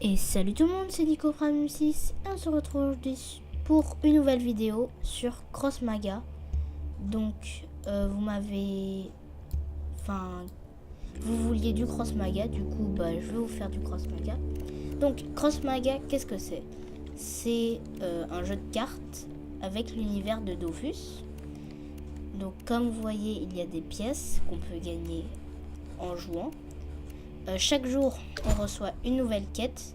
Et salut tout le monde, c'est Nico Prime 6 et on se retrouve aujourd'hui pour une nouvelle vidéo sur Cross Maga. Donc vous m'avez... Enfin, vous vouliez du Cross Maga, du coup je vais vous faire du Cross Maga. Donc Cross Maga, qu'est-ce que c'est? C'est un jeu de cartes avec l'univers de Dofus. Donc comme vous voyez, il y a des pièces qu'on peut gagner en jouant. Chaque jour, on reçoit une nouvelle quête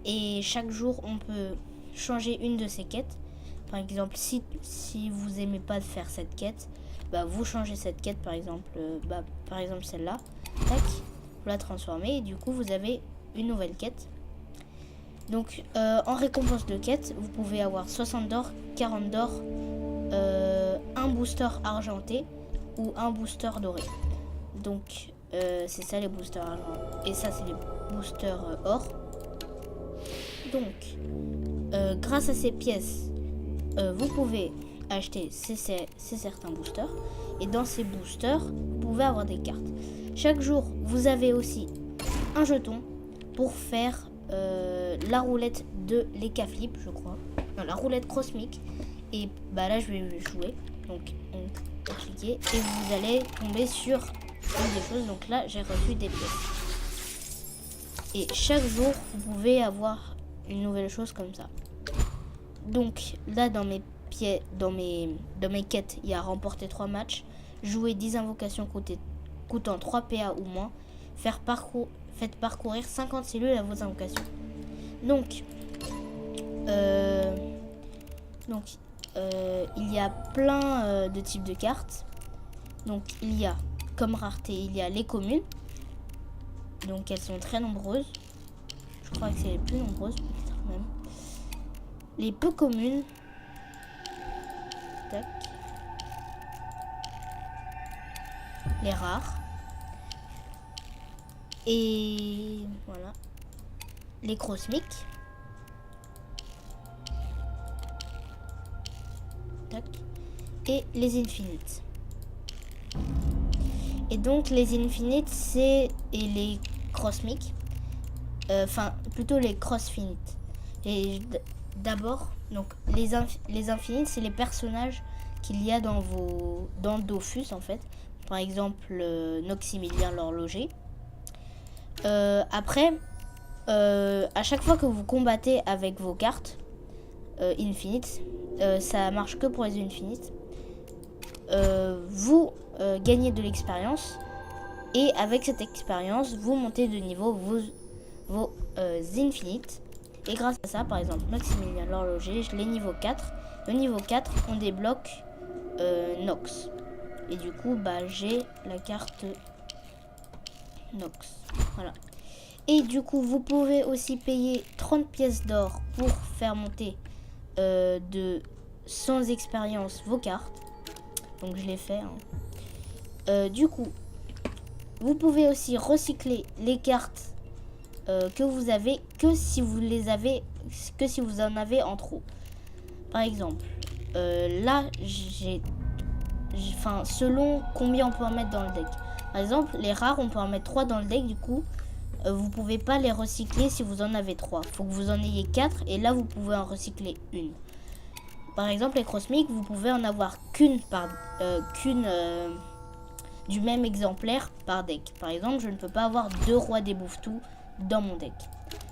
et chaque jour, on peut changer une de ces quêtes. Par exemple, si vous aimez pas faire cette quête, vous changez cette quête, par exemple celle-là. Tac, vous la transformez et du coup, vous avez une nouvelle quête. Donc, en récompense de quête, vous pouvez avoir 60 d'or, 40 d'or, un booster argenté ou un booster doré. Donc, c'est ça les boosters argent et ça c'est les boosters or. Donc grâce à ces pièces vous pouvez acheter certains boosters et dans ces boosters vous pouvez avoir des cartes. Chaque jour vous avez aussi un jeton pour faire la roulette de l'Eka Flip, je crois, non, la roulette cosmique. Et là je vais jouer, donc on va cliquer et vous allez tomber sur des choses. Donc là j'ai reçu des pièces et chaque jour vous pouvez avoir une nouvelle chose comme ça. Donc là dans mes quêtes il y a remporter 3 matchs, jouer 10 invocations coûtant 3 PA ou moins, faites parcourir 50 cellules à vos invocations. Donc il y a plein de types de cartes. Donc il y a comme rareté, il y a les communes. Donc elles sont très nombreuses. Je crois que c'est les plus nombreuses peut-être même. Les peu communes. Tac. Les rares. Et voilà. Les cosmiques. Tac. Et les infinites. Et donc les infinites et les cosmiques, plutôt les crossfinites. Et d'abord, donc les infinites, c'est les personnages qu'il y a dans Dofus en fait. Par exemple, Noximilien l'horloger. Après, à chaque fois que vous combattez avec vos cartes infinites, ça marche que pour les infinites. Vous gagnez de l'expérience et avec cette expérience vous montez de niveau vos infinites. Et grâce à ça, par exemple Maximilien l'horloger, je l'ai niveau 4. Le niveau 4 on débloque Nox et du coup j'ai la carte Nox, voilà. Et du coup vous pouvez aussi payer 30 pièces d'or pour faire monter sans expérience vos cartes. Donc je l'ai fait du coup vous pouvez aussi recycler les cartes que vous avez que si vous en avez en trop. Par exemple là selon combien on peut en mettre dans le deck. Par exemple les rares on peut en mettre 3 dans le deck, du coup vous pouvez pas les recycler si vous en avez 3. Faut que vous en ayez 4 et là vous pouvez en recycler une. Par exemple, les cosmiques, vous pouvez en avoir qu'une du même exemplaire par deck. Par exemple, je ne peux pas avoir 2 rois des bouffetous dans mon deck.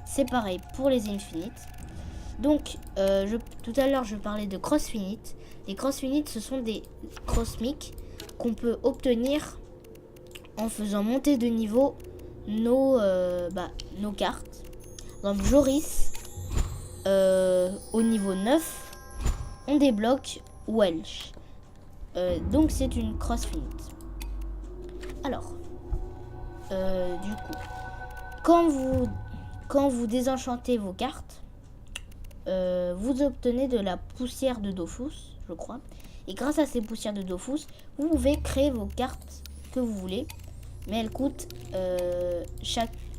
C'est pareil pour les infinites. Donc, tout à l'heure, je parlais de crossfinites. Les crossfinites, ce sont des cosmiques qu'on peut obtenir en faisant monter de niveau nos cartes. Par exemple, Joris, au niveau 9, on débloque Welsh. Donc c'est une crossfinite. Alors, du coup, quand vous désenchantez vos cartes, vous obtenez de la poussière de Dofus, je crois. Et grâce à ces poussières de Dofus, vous pouvez créer vos cartes que vous voulez. Mais elles coûtent,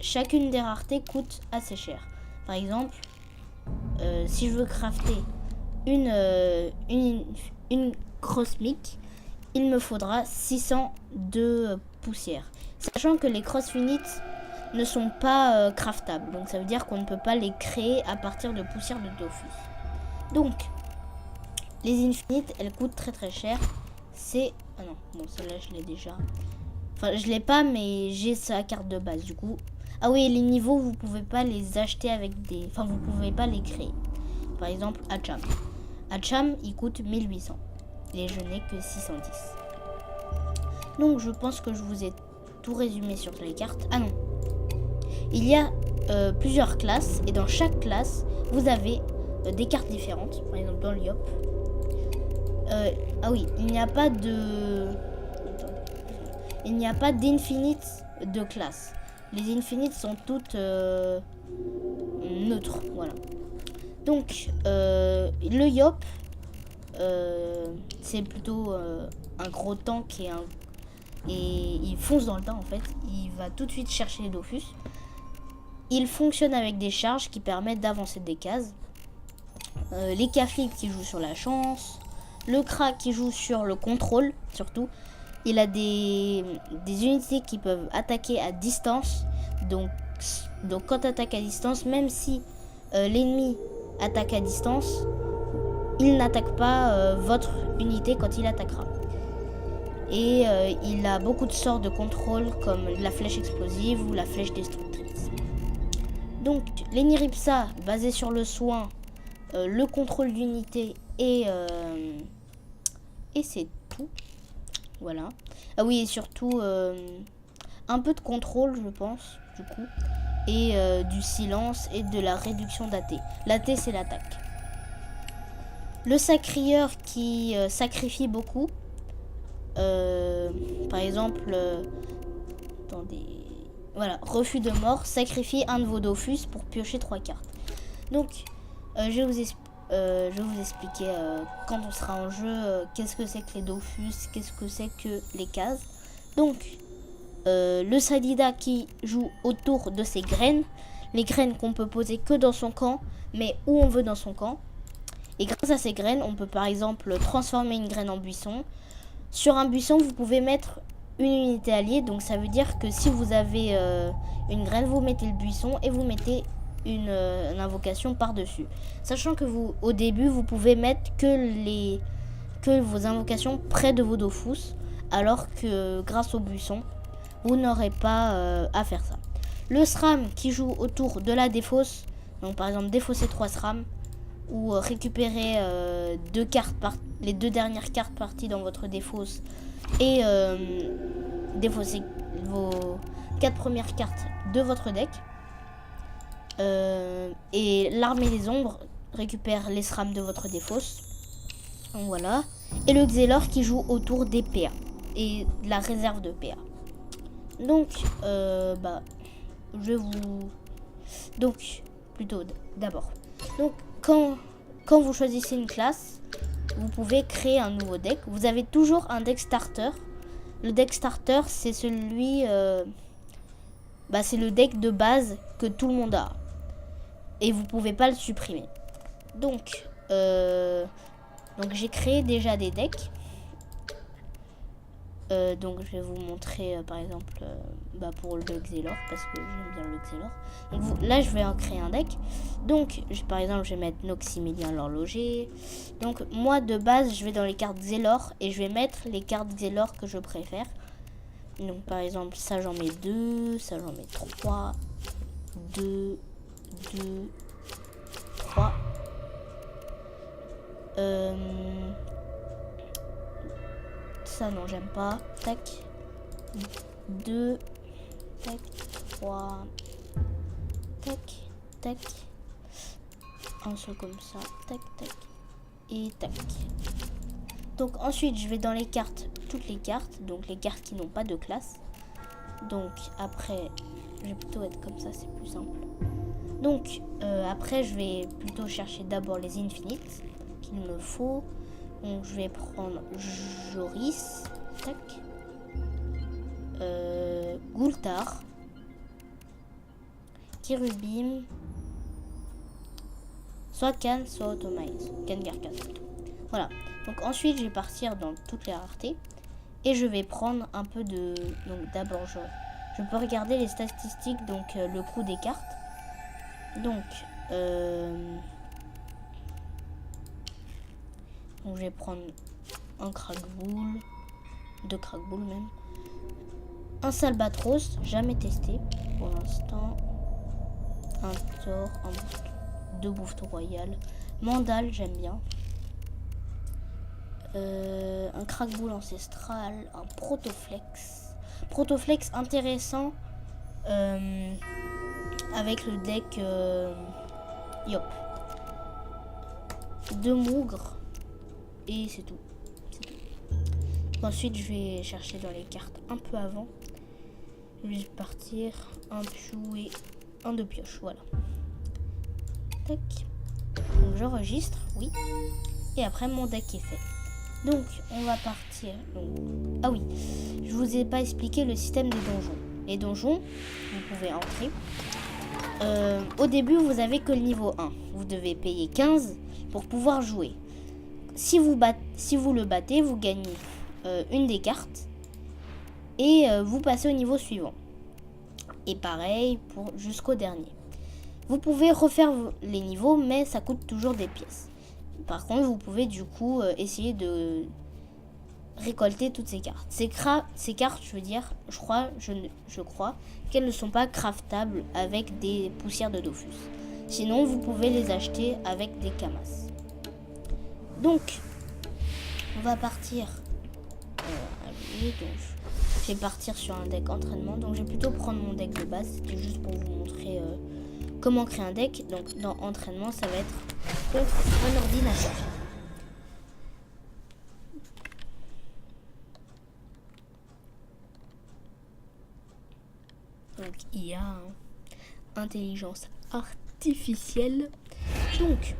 chacune des raretés coûte assez cher. Par exemple, si je veux crafter une cosmique, il me faudra 600 de poussière. Sachant que les crossfinites ne sont pas craftables. Donc ça veut dire qu'on ne peut pas les créer à partir de poussière de Dofus. Donc les infinites, elles coûtent très très cher. C'est... Ah non, bon celle-là je l'ai déjà. Enfin je l'ai pas mais j'ai sa carte de base du coup. Ah oui, les niveaux vous pouvez pas les acheter avec des... Enfin vous pouvez pas les créer. Par exemple Hacham. Hacham il coûte 1800. Et je n'ai que 610. Donc je pense que je vous ai tout résumé sur les cartes. Ah non. Il y a plusieurs classes et dans chaque classe vous avez des cartes différentes. Par exemple dans l'IOP. Ah oui, il n'y a pas de... Il n'y a pas d'infinite de classe. Les infinites sont toutes neutres. Voilà. Donc le IOP, c'est plutôt un gros tank et il fonce dans le tas en fait. Il va tout de suite chercher les Dofus. Il fonctionne avec des charges qui permettent d'avancer des cases. Les Kaflips qui jouent sur la chance. Le Kra qui joue sur le contrôle surtout. Il a des unités qui peuvent attaquer à distance. Donc quand tu attaques à distance, même si l'ennemi attaque à distance, il n'attaque pas votre unité quand il attaquera. Et il a beaucoup de sorts de contrôle comme la flèche explosive ou la flèche destructrice. Donc l'Eniripsa basé sur le soin, le contrôle d'unité et c'est tout. Voilà. Ah oui, et surtout un peu de contrôle je pense du coup. Et du silence et de la réduction d'AT. L'AT c'est l'attaque. Le sacrieur qui sacrifie beaucoup. Par exemple, voilà, refus de mort, sacrifie un de vos Dofus pour piocher 3 cartes. Donc, je vais vous expliquer quand on sera en jeu, qu'est-ce que c'est que les Dofus, qu'est-ce que c'est que les cases. Donc, le Sadida qui joue autour de ses graines, les graines qu'on peut poser que dans son camp, mais où on veut dans son camp. Et grâce à ces graines, on peut par exemple transformer une graine en buisson. Sur un buisson, vous pouvez mettre une unité alliée. Donc ça veut dire que si vous avez une graine, vous mettez le buisson et vous mettez une invocation par-dessus. Sachant que vous, au début, vous pouvez mettre que vos invocations près de vos Dofus. Alors que grâce au buisson, vous n'aurez pas à faire ça. Le SRAM qui joue autour de la défausse. Donc par exemple défausser 3 SRAM. Ou récupérer les 2 dernières cartes parties dans votre défausse et défausser vos 4 premières cartes de votre deck. Et l'armée des ombres récupère les SRAM de votre défausse. Donc voilà. Et le Xelor qui joue autour des PA et de la réserve de PA. Donc je vais vous... Donc plutôt d'abord. Donc quand vous choisissez une classe, vous pouvez créer un nouveau deck. Vous avez toujours un deck starter. Le deck starter, c'est celui... c'est le deck de base que tout le monde a. Et vous pouvez pas le supprimer. Donc j'ai créé déjà des decks. Donc je vais vous montrer par exemple pour le Xelor parce que j'aime bien le Xelor. Donc là je vais en créer un deck. Donc par exemple je vais mettre Noximilien l'horloger. Donc moi de base je vais dans les cartes Xelor et je vais mettre les cartes Xelor que je préfère. Donc par exemple ça j'en mets 2, ça j'en mets 3, 2, 3. Ça non j'aime pas. Tac. 2. Tac. 3. Tac. Tac. Un seul comme ça. Tac tac. Et tac. Donc ensuite je vais dans les cartes. Toutes les cartes. Donc les cartes qui n'ont pas de classe. Donc après je vais plutôt être comme ça, c'est plus simple. Donc après je vais plutôt chercher d'abord les infinites qu'il me faut. Donc je vais prendre Joris, tac, Gultar, Kirubim, soit Khan, soit Automize, Kangarkan. Voilà. Donc ensuite je vais partir dans toutes les raretés et je vais prendre un peu de... Donc d'abord je peux regarder les statistiques, donc le coût des cartes. Donc, je vais prendre un crackbull, 2 crackbulls même. Un salbatros, jamais testé pour l'instant. Un Thor, 2 bouffetons royales. Mandal, j'aime bien. Un crackbull ancestral, un protoflex. Protoflex intéressant avec le deck Yop. 2 mougres et c'est tout. Ensuite, je vais chercher dans les cartes un peu avant. Je vais partir un piou et un de pioche. Voilà. Tac. Donc, j'enregistre, oui. Et après, mon deck est fait. Donc, on va partir. Donc, ah oui, je vous ai pas expliqué le système des donjons. Les donjons, vous pouvez entrer. Au début, vous avez que le niveau 1. Vous devez payer 15 pour pouvoir jouer. Si vous le battez, vous gagnez une des cartes et vous passez au niveau suivant. Et pareil pour jusqu'au dernier. Vous pouvez refaire les niveaux, mais ça coûte toujours des pièces. Par contre, vous pouvez du coup essayer de récolter toutes ces cartes. Ces cartes, je veux dire, je crois qu'elles ne sont pas craftables avec des poussières de Dofus. Sinon, vous pouvez les acheter avec des camas. Donc, on va partir. Donc, je vais partir sur un deck entraînement. Donc, je vais plutôt prendre mon deck de base. C'était juste pour vous montrer comment créer un deck. Donc, dans entraînement, ça va être contre un ordinateur. Donc, il y a intelligence artificielle. Donc,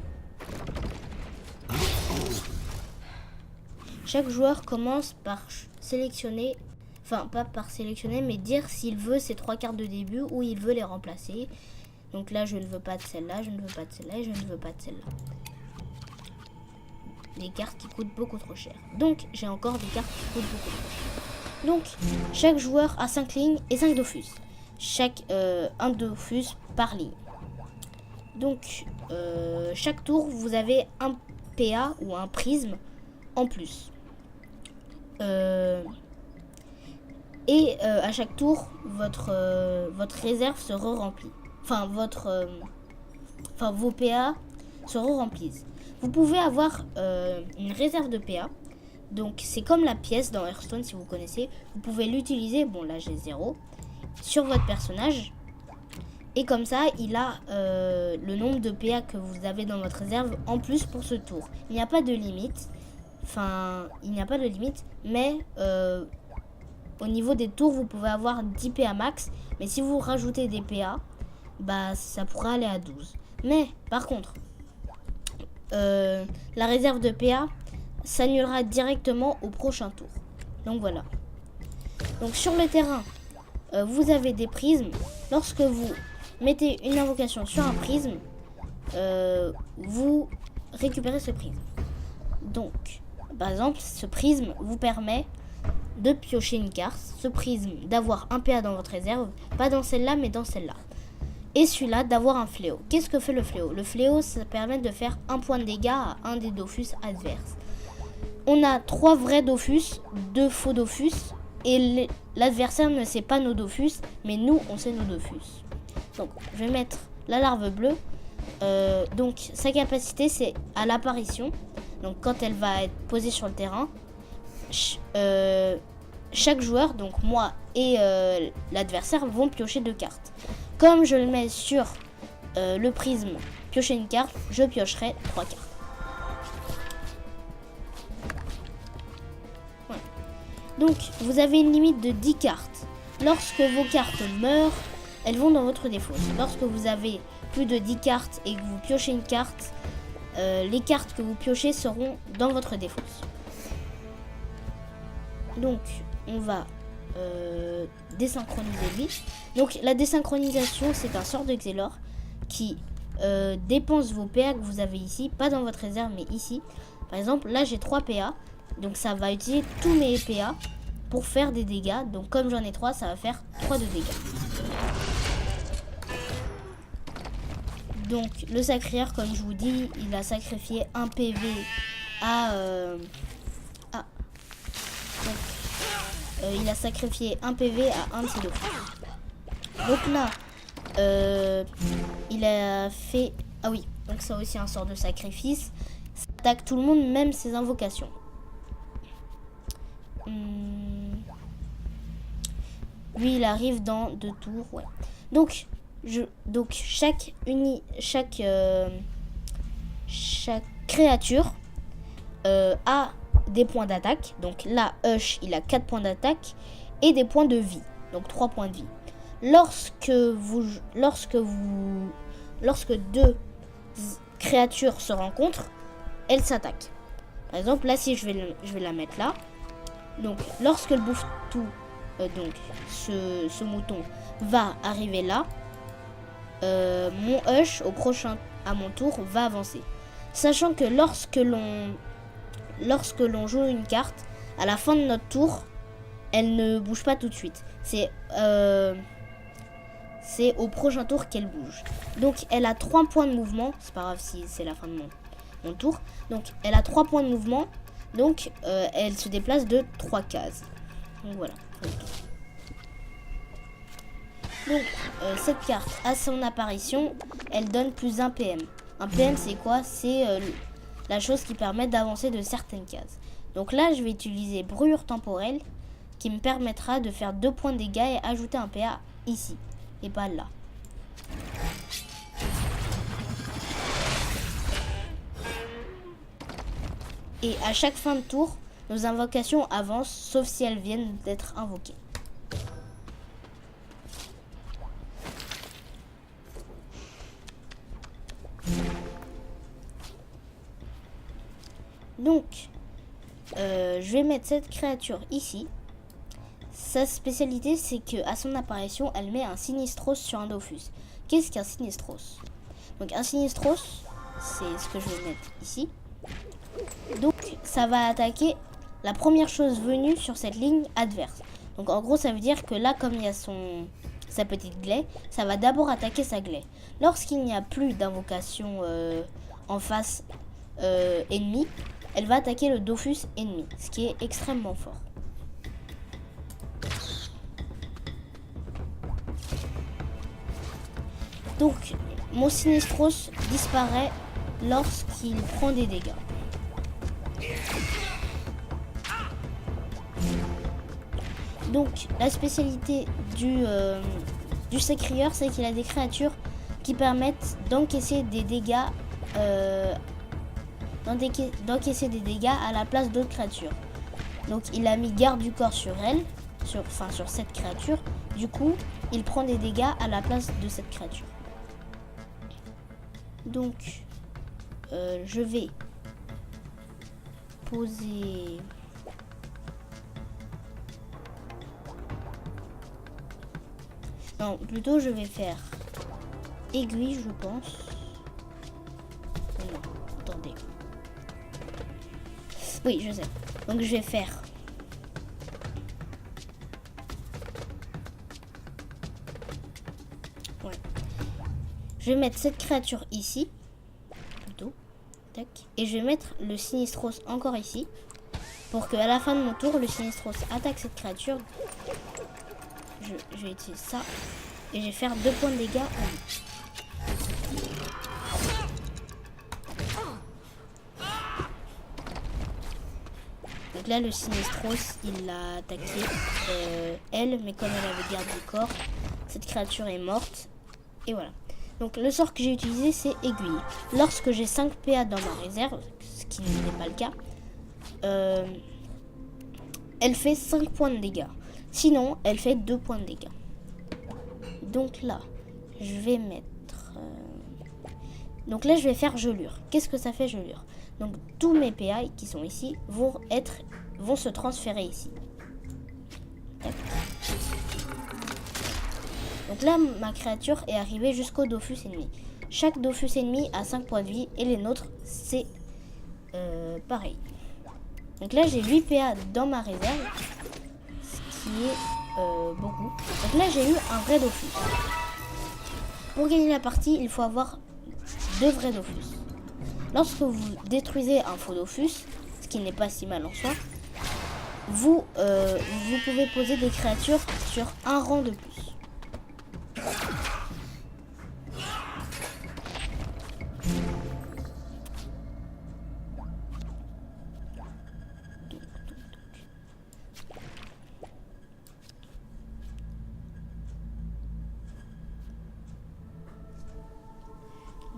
chaque joueur commence par sélectionner, enfin pas par sélectionner, mais dire s'il veut ces 3 cartes de début ou il veut les remplacer. Donc là, je ne veux pas de celle-là, je ne veux pas de celle-là et je ne veux pas de celle-là. Des cartes qui coûtent beaucoup trop cher. Donc, j'ai encore des cartes qui coûtent beaucoup trop cher. Donc, chaque joueur a 5 lignes et 5 Dofus. Un Dofus par ligne. Donc, chaque tour, vous avez un PA ou un prisme en plus. Et à chaque tour, votre réserve se re-remplit. Enfin, vos PA se re-remplissent. Vous pouvez avoir une réserve de PA. Donc, c'est comme la pièce dans Hearthstone, si vous connaissez. Vous pouvez l'utiliser, bon là j'ai 0, sur votre personnage. Et comme ça, il a le nombre de PA que vous avez dans votre réserve en plus pour ce tour. Il n'y a pas de limite. Enfin, il n'y a pas de limite. Mais au niveau des tours, vous pouvez avoir 10 PA max. Mais si vous rajoutez des PA, bah, ça pourra aller à 12. Mais, par contre, la réserve de PA s'annulera directement au prochain tour. Donc, voilà. Donc, sur le terrain, vous avez des prismes. Lorsque vous mettez une invocation sur un prisme, vous récupérez ce prisme. Donc, par exemple, ce prisme vous permet de piocher une carte. Ce prisme d'avoir un PA dans votre réserve, pas dans celle-là, mais dans celle-là. Et celui-là d'avoir un fléau. Qu'est-ce que fait le fléau? Le fléau, ça permet de faire 1 point de dégâts à un des Dofus adverses. On a 3 vrais Dofus, 2 faux Dofus, et l'adversaire ne sait pas nos Dofus, mais nous, on sait nos Dofus. Donc, je vais mettre la larve bleue. Donc, sa capacité, c'est à l'apparition. Donc, quand elle va être posée sur le terrain, chaque joueur, donc moi et l'adversaire, vont piocher 2 cartes. Comme je le mets sur le prisme, piocher une carte, je piocherai 3 cartes. Voilà. Donc, vous avez une limite de 10 cartes. Lorsque vos cartes meurent, elles vont dans votre défausse. Lorsque vous avez plus de 10 cartes et que vous piochez une carte, les cartes que vous piochez seront dans votre défausse. Donc, on va désynchroniser lui. Donc, la désynchronisation, c'est un sort de Xelor qui dépense vos PA que vous avez ici, pas dans votre réserve, mais ici. Par exemple, là, j'ai 3 PA. Donc, ça va utiliser tous mes PA pour faire des dégâts. Donc comme j'en ai 3, ça va faire 3 de dégâts. Donc le sacrieur, comme je vous dis, il a sacrifié un PV il a sacrifié un PV à un de ses dauphins. Donc là, il a fait... Ah oui, donc c'est aussi un sort de sacrifice. Ça attaque tout le monde, même ses invocations. Lui, il arrive dans 2 tours, ouais. Donc chaque créature a des points d'attaque. Donc là, Hush, il a 4 points d'attaque et des points de vie. Donc 3 points de vie. Lorsque 2 créatures se rencontrent, elles s'attaquent. Par exemple, là, si je vais la mettre là. Donc, lorsque le bouffe-tout, ce mouton, va arriver là, mon Hush, à mon tour, va avancer. Sachant que lorsque l'on joue une carte, à la fin de notre tour, elle ne bouge pas tout de suite. C'est au prochain tour qu'elle bouge. Donc elle a 3 points de mouvement. C'est pas grave si c'est la fin de mon tour. Donc elle a 3 points de mouvement. Donc elle se déplace de 3 cases. Donc voilà. Donc cette carte, à son apparition, elle donne plus 1 PM. Un PM, c'est quoi? C'est la chose qui permet d'avancer de certaines cases. Donc là, je vais utiliser brûlure temporelle qui me permettra de faire 2 points de dégâts et ajouter un PA ici et pas là. Et à chaque fin de tour, nos invocations avancent sauf si elles viennent d'être invoquées. Donc, je vais mettre cette créature ici. Sa spécialité, c'est qu'à son apparition, elle met un Sinistros sur un Dofus. Qu'est-ce qu'un Sinistros? Donc, un Sinistros, c'est ce que je vais mettre ici. Donc, ça va attaquer la première chose venue sur cette ligne adverse. Donc, en gros, ça veut dire que là, comme il y a sa petite glaie, ça va d'abord attaquer sa glaie. Lorsqu'il n'y a plus d'invocation en face ennemie, elle va attaquer le Dofus ennemi, ce qui est extrêmement fort. Donc, mon Sinistros disparaît lorsqu'il prend des dégâts. Donc, la spécialité du sacrieur, c'est qu'il a des créatures qui permettent d'encaisser des dégâts d'encaisser des dégâts à la place d'autres créatures. Donc il a mis garde du corps sur elle, sur cette créature. Du coup, il prend des dégâts à la place de cette créature. Donc, je vais poser... Non, plutôt je vais faire aiguille, je pense. Non, attendez. Oui, je sais. Donc je vais faire je vais mettre cette créature ici plutôt. Tac. Et je vais mettre le Sinistros encore ici pour qu'à la fin de mon tour le Sinistros attaque cette créature. Je vais utiliser ça et je vais faire 2 points de dégâts en lui. Donc là, le Sinistros, il l'a attaqué elle, mais comme elle avait garde du corps, cette créature est morte. Et voilà. Donc le sort que j'ai utilisé, c'est aiguille. Lorsque j'ai 5 PA dans ma réserve, ce qui n'est pas le cas, elle fait 5 points de dégâts. Sinon, elle fait 2 points de dégâts. Donc là, je vais mettre... Donc là, je vais faire gelure. Qu'est-ce que ça fait gelure? Donc tous mes PA qui sont ici vont se transférer ici. Donc là, ma créature est arrivée jusqu'au Dofus ennemi. Chaque Dofus ennemi a 5 points de vie et les nôtres, c'est pareil. Donc là, j'ai 8 PA dans ma réserve. qui est beaucoup. Donc là, j'ai eu un vrai Dofus. Pour gagner la partie, il faut avoir 2 vrais Dofus. Lorsque vous détruisez un faux Dofus, ce qui n'est pas si mal en soi, vous pouvez poser des créatures sur un rang de plus.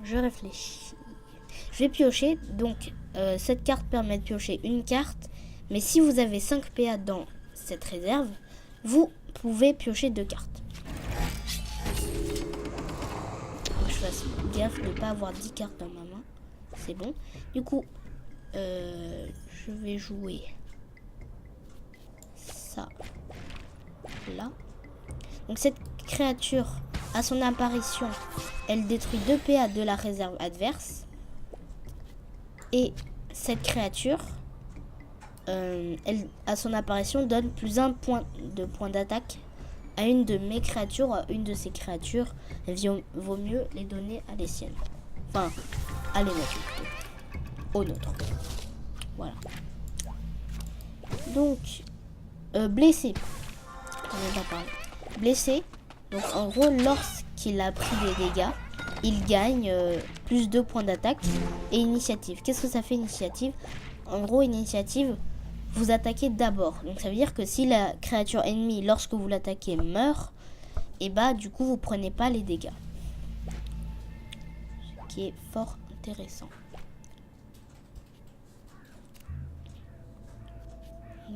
Je réfléchis. Je vais piocher. Donc, cette carte permet de piocher une carte. Mais si vous avez 5 PA dans cette réserve, vous pouvez piocher 2 cartes. Donc, je fasse gaffe de ne pas avoir 10 cartes dans ma main. C'est bon. Du coup, je vais jouer ça là. Donc, cette créature, à son apparition, elle détruit 2 PA de la réserve adverse. Et cette créature, elle, à son apparition, donne plus 1 point d'attaque à une de mes créatures, à une de ces créatures. Vaut mieux les donner à les siennes. Enfin, à les nôtres plutôt. Aux nôtres. Voilà. Donc, blessé. On vient d'en parler. Blessé. Donc, en gros, lorsqu'il a pris des dégâts, il gagne plus 2 points d'attaque et initiative. Qu'est-ce que ça fait initiative? En gros, initiative, vous attaquez d'abord. Donc ça veut dire que si la créature ennemie, lorsque vous l'attaquez, meurt, et bah du coup vous prenez pas les dégâts. Ce qui est fort intéressant.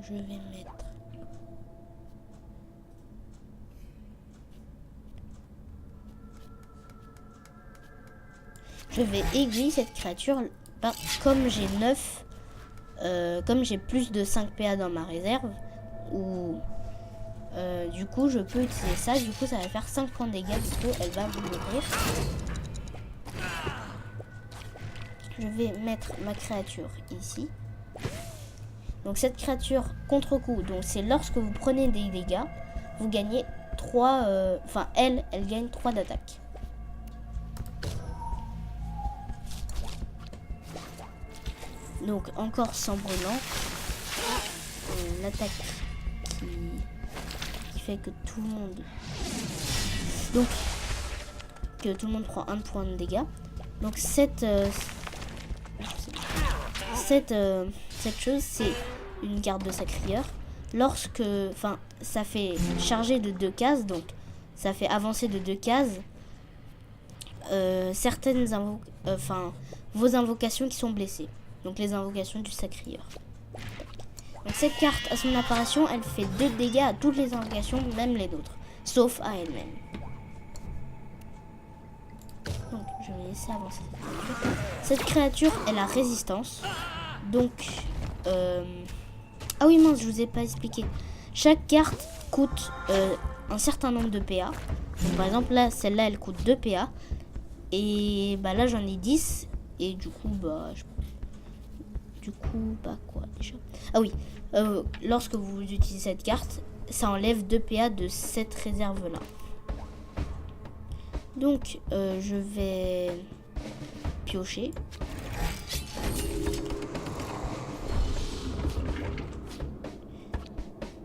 Je vais mettre... Je vais aiguiller cette créature. Comme j'ai 9, comme j'ai plus de 5 PA dans ma réserve, du coup je peux utiliser ça. Du coup ça va faire 5 points de dégâts. Du coup elle va mourir. Je vais mettre ma créature ici. Donc cette créature contre-coup, donc c'est lorsque vous prenez des dégâts, vous gagnez 3, enfin elle gagne 3 d'attaque. Donc encore sang brûlant, l'attaque qui fait que tout le monde, donc que tout le monde prend 1 point de dégâts. Donc cette chose, c'est une carte de sacrieur. Lorsque, enfin, ça fait charger de 2 cases, donc ça fait avancer de 2 cases vos invocations qui sont blessées. Donc les invocations du sacrieur. Donc cette carte, à son apparition, elle fait 2 dégâts à toutes les invocations, même les nôtres, sauf à elle-même. Donc je vais laisser avancer cette créature. Cette créature, elle a résistance. Donc, ah oui mince, je vous ai pas expliqué. Chaque carte coûte un certain nombre de PA. Donc, par exemple là, celle-là, elle coûte 2 PA. Et bah là, j'en ai 10. Et du coup, quoi déjà? Ah oui, lorsque vous utilisez cette carte, ça enlève 2 PA de cette réserve-là. Donc, je vais piocher.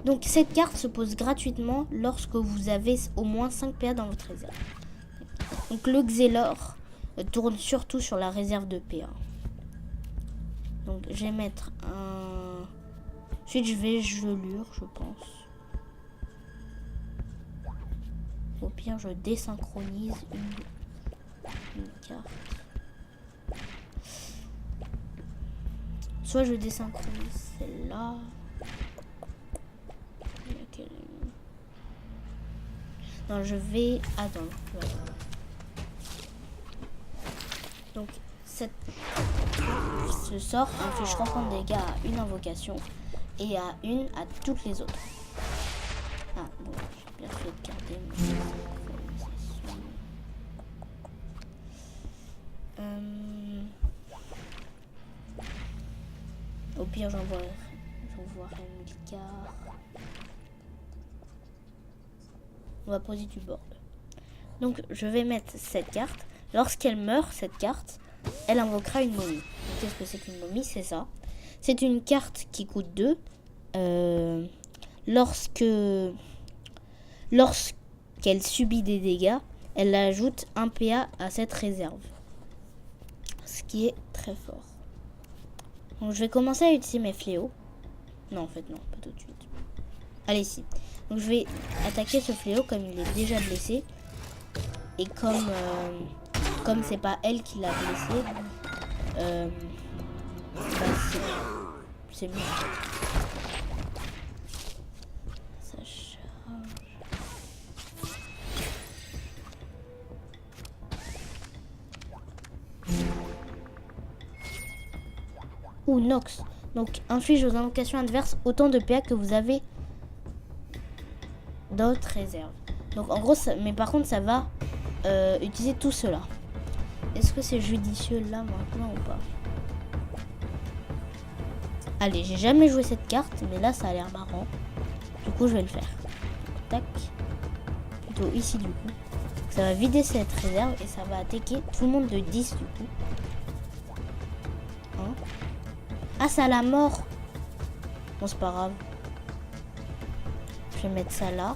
Donc, cette carte se pose gratuitement lorsque vous avez au moins 5 PA dans votre réserve. Donc, le Xelor tourne surtout sur la réserve de PA. Donc je vais mettre un... Ensuite je vais gelure, je pense. Au pire je désynchronise une carte. Soit je désynchronise celle-là. Non, je vais attendre. Voilà. Donc ce sort inflige 3 points de dégâts à une invocation et à toutes les autres. Ah bon, j'ai bien fait de garder ma synchronisation. Au pire j'envoie Milka. on va poser du board. Donc je vais mettre cette carte. Lorsqu'elle meurt, cette carte, elle invoquera une momie. Qu'est-ce que c'est qu'une momie? C'est ça. C'est une carte qui coûte 2. Lorsqu'elle subit des dégâts, elle ajoute un PA à cette réserve. Ce qui est très fort. Donc je vais commencer à utiliser mes fléaux. Non, en fait non, pas tout de suite. Allez, si. Donc je vais attaquer ce fléau comme il est déjà blessé. Et comme c'est pas elle qui l'a blessé, c'est mieux. Ça charge. Ou Nox. Donc inflige aux invocations adverses autant de PA que vous avez dans votre réserve. Donc en gros, mais par contre ça va utiliser tout cela. Est-ce que c'est judicieux là maintenant ou pas? Allez, j'ai jamais joué cette carte, mais là ça a l'air marrant. Du coup je vais le faire. Tac. Plutôt ici du coup. Ça va vider cette réserve et ça va attaquer tout le monde de 10 du coup. Hein? Ah, ça a la mort. Bon, c'est pas grave. Je vais mettre ça là.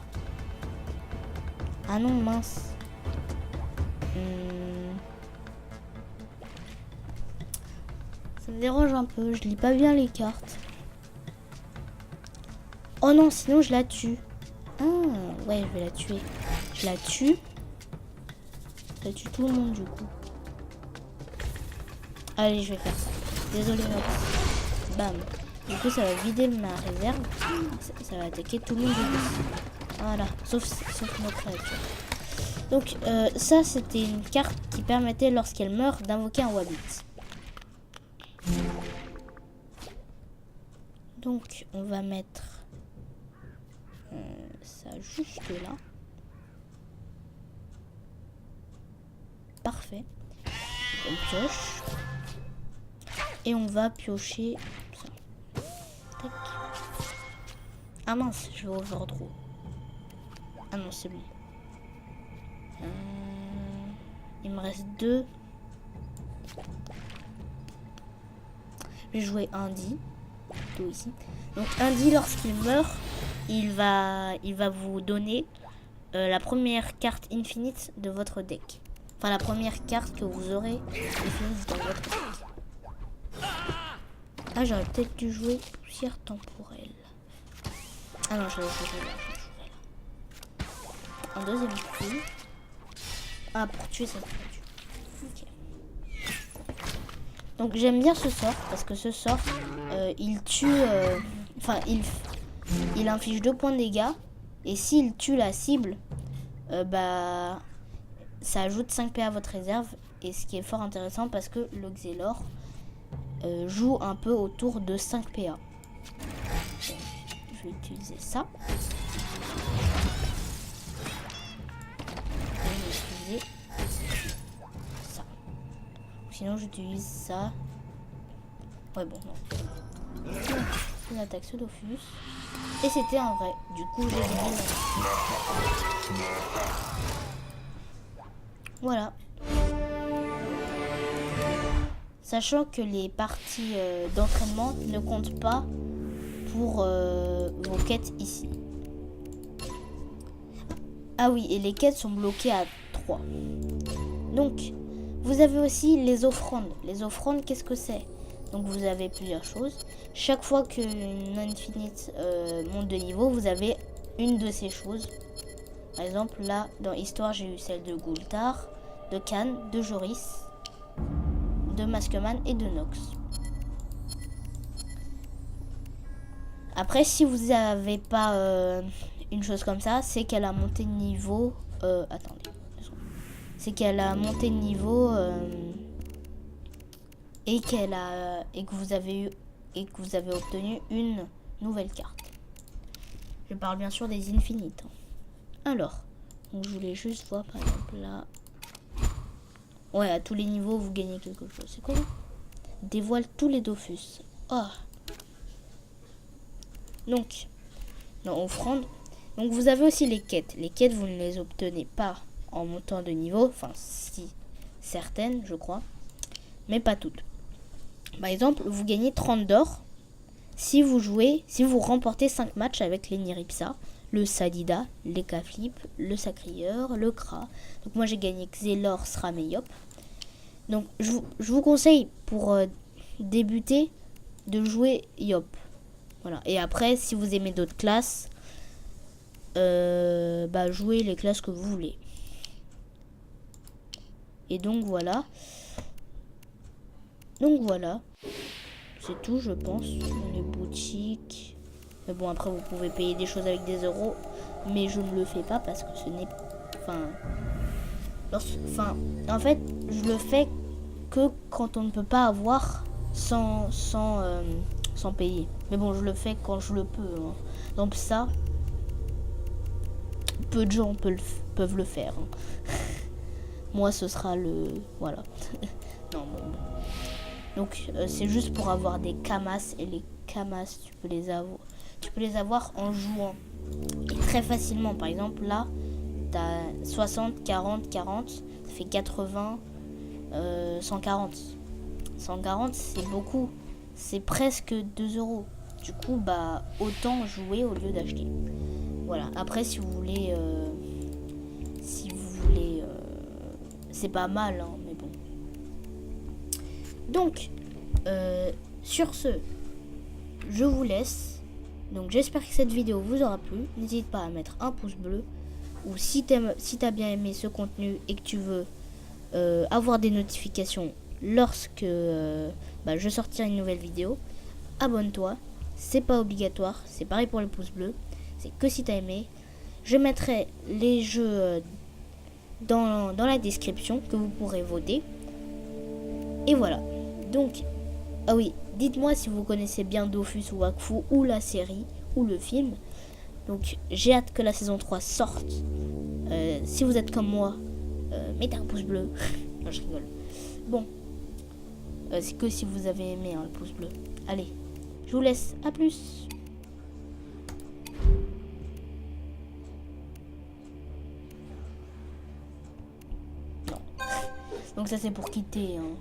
Ah non, mince. Ça me dérange un peu. Je lis pas bien les cartes. Oh non, sinon je la tue. Ah, ouais, je vais la tuer. Je la tue. Ça tue tout le monde du coup. Allez, je vais faire ça. Désolé, Nox. Bam. Du coup, ça va vider ma réserve. Ça va attaquer tout le monde. Voilà. Sauf nos créatures. Donc, ça, c'était une carte qui permettait, lorsqu'elle meurt, d'invoquer un Wabbit. Donc, on va mettre ça juste là. Parfait. On pioche. Et on va piocher ça. Tac. Ah mince, je vais overdraw. Ah non, c'est bon. Il me reste 2. Je vais jouer un D. Tout ici. Donc un D, lorsqu'il meurt, il va vous donner la première carte infinite de votre deck. Enfin, la première carte que vous aurez infinite dans votre deck. Ah, j'aurais peut-être dû jouer poussière temporelle. Ah non, je vais jouer là. Un deuxième coup. Ah, pour tuer cette créature. Ok. Donc j'aime bien ce sort parce que ce sort, il tue... Enfin, il inflige 2 points de dégâts. Et s'il tue la cible, ça ajoute 5 PA à votre réserve. Et ce qui est fort intéressant parce que le Xelor joue un peu autour de 5 PA. Donc, je vais utiliser ça. Et je vais utiliser ça. Sinon j'utilise ça. Ouais, bon, non. Une attaque ce Dofus. Et c'était un vrai. Du coup, j'ai gagné. Voilà. Sachant que les parties d'entraînement ne comptent pas pour vos quêtes ici. Ah oui, et les quêtes sont bloquées à 3. Donc, vous avez aussi les offrandes. Les offrandes, qu'est-ce que c'est? Donc, vous avez plusieurs choses. Chaque fois qu'une infinite monte de niveau, vous avez une de ces choses. Par exemple, là, dans Histoire, j'ai eu celle de Gultar, de Khan, de Joris, de Maskman et de Nox. Après, si vous n'avez pas une chose comme ça, c'est qu'elle a monté de niveau. Attendez. C'est qu'elle a monté de niveau et que vous avez obtenu une nouvelle carte. Je parle bien sûr des infinites. Alors, donc je voulais juste voir par exemple là. Ouais, à tous les niveaux, vous gagnez quelque chose. C'est quoi? Dévoile tous les Dofus. Oh. Donc, dans offrande, Donc vous avez aussi les quêtes. Les quêtes, vous ne les obtenez pas en montant de niveau. Enfin, si, certaines, je crois. Mais pas toutes. Par exemple, vous gagnez 30 d'or si vous remportez 5 matchs avec les Niripsa, le Sadida, les Kaflip, le Sacrieur, le Kra. Donc moi j'ai gagné Xelor, Sram et Yop. Donc je vous conseille pour débuter de jouer Yop. Voilà. Et après, si vous aimez d'autres classes, jouez les classes que vous voulez. Et donc voilà. C'est tout, je pense. Les boutiques. Mais bon, après, vous pouvez payer des choses avec des euros. Mais je ne le fais pas parce que ce n'est... en fait, je le fais que quand on ne peut pas avoir sans payer. Mais bon, je le fais quand je le peux. Hein. Donc ça, peu de gens peuvent le faire. Hein. Moi, ce sera le... Voilà. Non, bon. Donc, c'est juste pour avoir des Kamas. Et les Kamas, tu peux les avoir en jouant. Et très facilement. Par exemple, là, t'as 60, 40, 40. Ça fait 80, 140. 140, c'est beaucoup. C'est presque 2 euros. Du coup, autant jouer au lieu d'acheter. Voilà. Après, si vous voulez... c'est pas mal, hein, mais bon. Donc, sur ce, je vous laisse. Donc, j'espère que cette vidéo vous aura plu. N'hésite pas à mettre un pouce bleu. Ou si t'as bien aimé ce contenu et que tu veux avoir des notifications lorsque je sortirai une nouvelle vidéo, abonne-toi. C'est pas obligatoire. C'est pareil pour les pouces bleus. C'est que si t'as aimé. Je mettrai les jeux dans la description que vous pourrez voter. Et voilà. Donc, ah oui, dites-moi si vous connaissez bien Dofus ou Wakfu ou la série ou le film. Donc, j'ai hâte que la saison 3 sorte. Si vous êtes comme moi, mettez un pouce bleu. Non, je rigole. Bon, c'est que si vous avez aimé le pouce bleu. Allez, je vous laisse. À plus. Non. Donc ça c'est pour quitter. Hein.